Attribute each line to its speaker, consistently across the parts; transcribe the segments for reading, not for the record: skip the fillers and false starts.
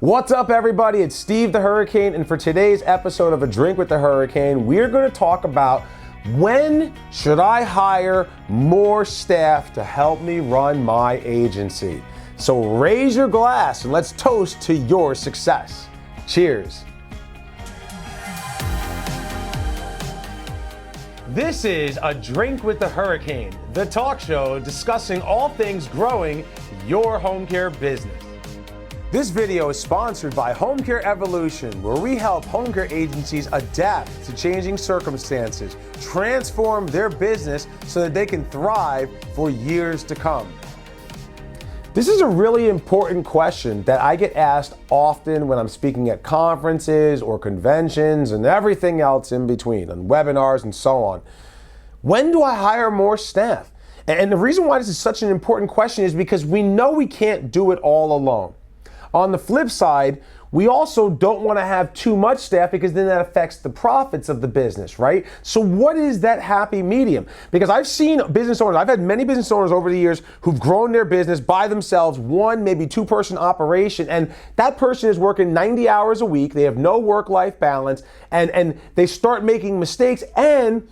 Speaker 1: What's up, everybody? It's Steve the Hurricane, and for today's episode of A Drink with the Hurricane, we're going to talk about when should I hire more staff to help me run my agency. So raise your glass and let's toast to your success. Cheers. This is A Drink with the Hurricane, the talk show discussing all things growing your home care business. This video is sponsored by Home Care Evolution, where we help home care agencies adapt to changing circumstances, transform their business so that they can thrive for years to come. This is a really important question that I get asked often when I'm speaking at conferences or conventions and everything else in between, on webinars and so on. When do I hire more staff? And the reason why this is such an important question is because we know we can't do it all alone. On the flip side, we also don't want to have too much staff because then that affects the profits of the business, right? So what is that happy medium? Because I've seen business owners, I've had many business owners over the years who've grown their business by themselves, one, maybe two-person operation, and that person is working 90 hours a week, they have no work-life balance, and they start making mistakes, and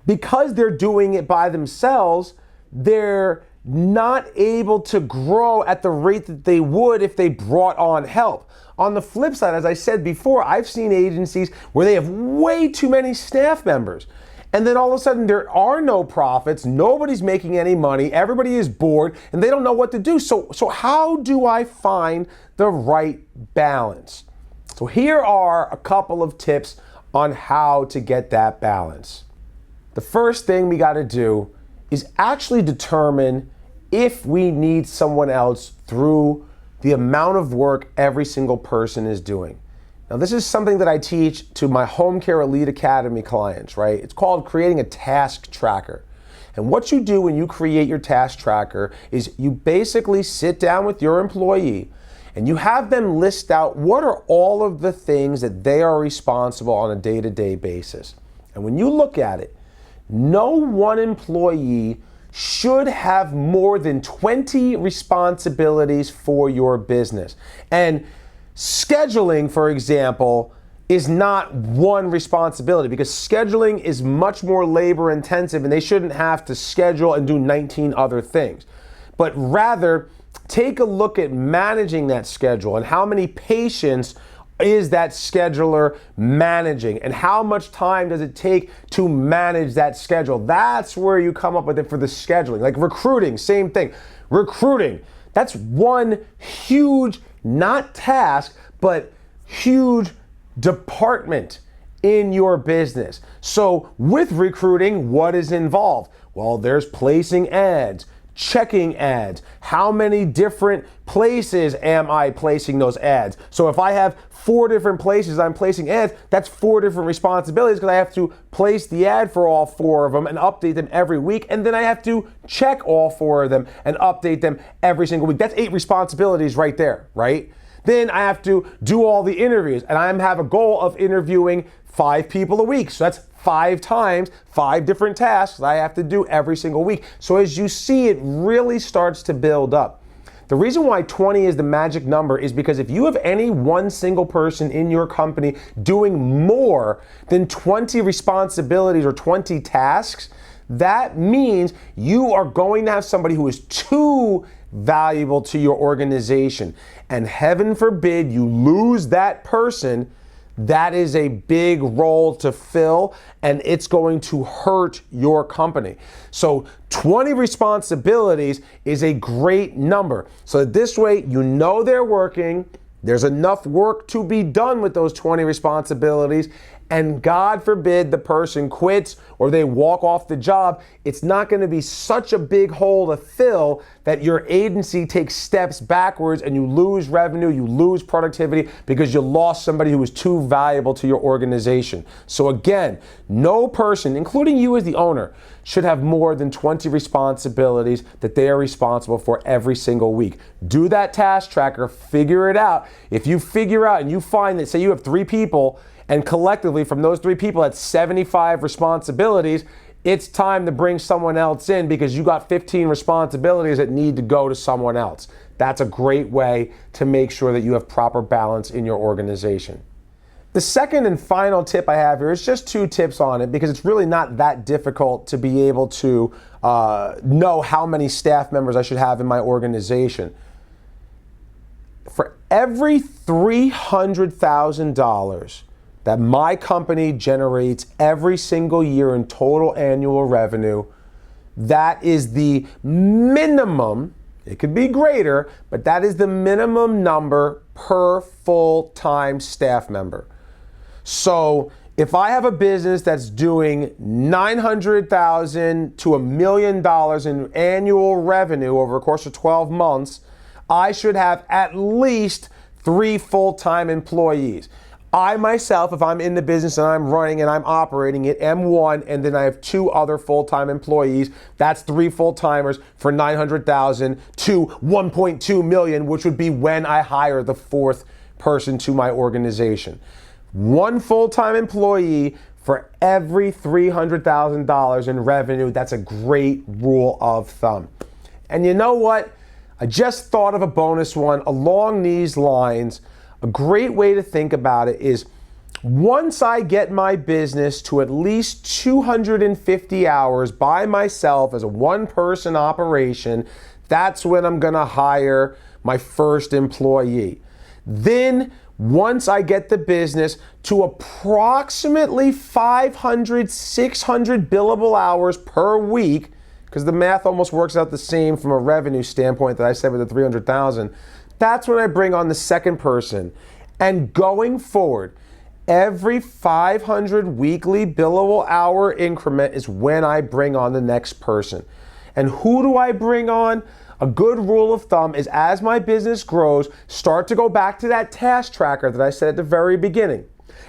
Speaker 1: because they're doing it by themselves, they're not able to grow at the rate that they would if they brought on help. On the flip side, as I said before, I've seen agencies where they have way too many staff members. And then all of a sudden there are no profits, nobody's making any money, everybody is bored, and they don't know what to do. So how do I find the right balance? So here are a couple of tips on how to get that balance. The first thing we got to do is actually determine if we need someone else through the amount of work every single person is doing. Now, this is something that I teach to my Home Care Elite Academy clients, right? It's called creating a task tracker. And what you do when you create your task tracker is you basically sit down with your employee and you have them list out what are all of the things that they are responsible on a day-to-day basis. And when you look at it, no one employee should have more than 20 responsibilities for your business. And scheduling, for example, is not one responsibility because scheduling is much more labor intensive and they shouldn't have to schedule and do 19 other things. But rather, take a look at managing that schedule and how many patients is that scheduler managing and how much time does it take to manage that schedule. That's where you come up with it for the scheduling. Like recruiting, same thing. Recruiting, that's one huge, not task, but huge department in your business. So with recruiting, what is involved? Well, there's placing ads, checking ads. How many different places am I placing those ads? So if I have 4 different places I'm placing ads, that's 4 different responsibilities because I have to place the ad for all 4 of them and update them every week. And then I have to check all 4 of them and update them every single week. That's 8 responsibilities right there, right? Then I have to do all the interviews and I have a goal of interviewing 5 people a week. So that's 5 times, 5 different tasks that I have to do every single week. So as you see, it really starts to build up. The reason why 20 is the magic number is because if you have any one single person in your company doing more than 20 responsibilities or 20 tasks, that means you are going to have somebody who is too valuable to your organization. And heaven forbid you lose that person. That is a big role to fill and it's going to hurt your company. So 20 responsibilities is a great number. So this way you know they're working, there's enough work to be done with those 20 responsibilities, and God forbid the person quits or they walk off the job, it's not going to be such a big hole to fill that your agency takes steps backwards and you lose revenue, you lose productivity because you lost somebody who was too valuable to your organization. So again, no person, including you as the owner, should have more than 20 responsibilities that they are responsible for every single week. Do that task tracker, figure it out. If you figure out and you find that, say you have 3 people, and collectively from those 3 people that's 75 responsibilities, it's time to bring someone else in because you got 15 responsibilities that need to go to someone else. that's a great way to make sure that you have proper balance in your organization. The second and final tip I have here is just 2 tips on it, because it's really not that difficult to be able to know how many staff members I should have in my organization. For every $300,000 that my company generates every single year in total annual revenue, that is the minimum. It could be greater, but that is the minimum number per full-time staff member. So if I have a business that's doing $900,000 to $1 million in annual revenue over the course of 12 months, I should have at least 3 full-time employees. I myself, if I'm in the business and I'm running and I'm operating it, am one, and then I have 2 other full-time employees. That's 3 full-timers for $900,000 to $1.2 million, which would be when I hire the 4th person to my organization. 1 full-time employee for every $300,000 in revenue. That's a great rule of thumb. And you know what? I just thought of a bonus one along these lines. A great way to think about it is, once I get my business to at least 250 hours by myself as a 1-person operation, that's when I'm going to hire my first employee. Then once I get the business to approximately 500, 600 billable hours per week, because the math almost works out the same from a revenue standpoint that I said with the 300,000, that's when I bring on the second person. And going forward, every 500 weekly billable hour increment is when I bring on the next person. And who do I bring on? A good rule of thumb is, as my business grows, start to go back to that task tracker that I said at the very beginning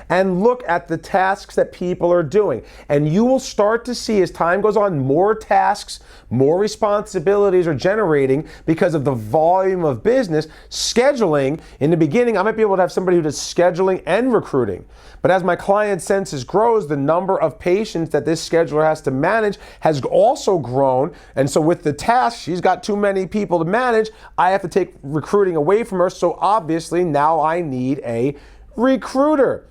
Speaker 1: and look at the tasks that people are doing. And you will start to see, as time goes on, more tasks, more responsibilities are generating because of the volume of business. Scheduling, in the beginning, I might be able to have somebody who does scheduling and recruiting. But as my client census grows, the number of patients that this scheduler has to manage has also grown. And so with the task, she's got too many people to manage. I have to take recruiting away from her. So obviously now I need a recruiter.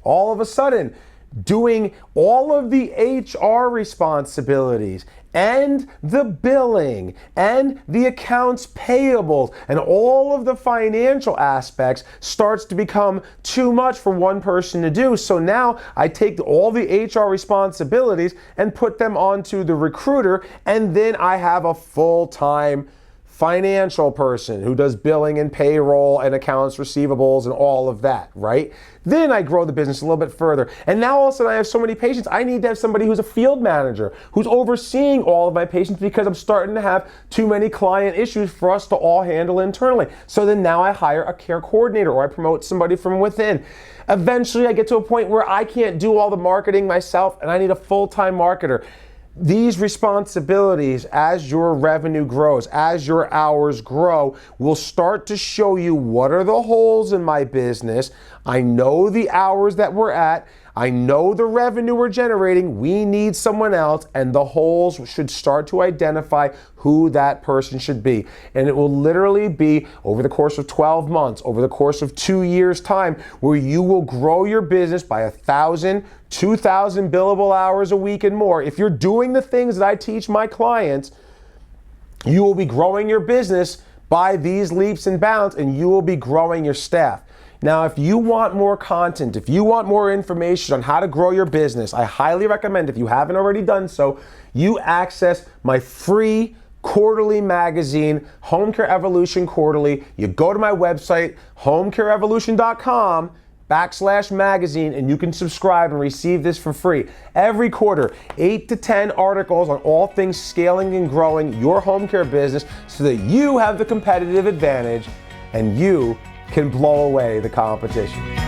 Speaker 1: All of a sudden, doing all of the HR responsibilities and the billing and the accounts payables and all of the financial aspects starts to become too much for one person to do. So now I take all the HR responsibilities and put them onto the recruiter, and then I have a full-time financial person who does billing and payroll and accounts receivables and all of that, right? Then I grow the business a little bit further. And now all of a sudden I have so many patients, I need to have somebody who's a field manager, who's overseeing all of my patients, because I'm starting to have too many client issues for us to all handle internally. So then now I hire a care coordinator, or I promote somebody from within. Eventually I get to a point where I can't do all the marketing myself and I need a full-time marketer. These responsibilities, as your revenue grows, as your hours grow, will start to show you what are the holes in my business. I know the hours that we're at. I know the revenue we're generating. We need someone else, and the holes should start to identify who that person should be. And it will literally be over the course of 12 months, over the course of 2 years' time, where you will grow your business by 1,000, 2,000 billable hours a week and more. If you're doing the things that I teach my clients, you will be growing your business by these leaps and bounds, and you will be growing your staff. Now, if you want more content, if you want more information on how to grow your business, I highly recommend, if you haven't already done so, you access my free quarterly magazine, Home Care Evolution Quarterly. You go to my website, homecareevolution.com/magazine, and you can subscribe and receive this for free. Every quarter, 8 to 10 articles on all things scaling and growing your home care business so that you have the competitive advantage and you can blow away the competition.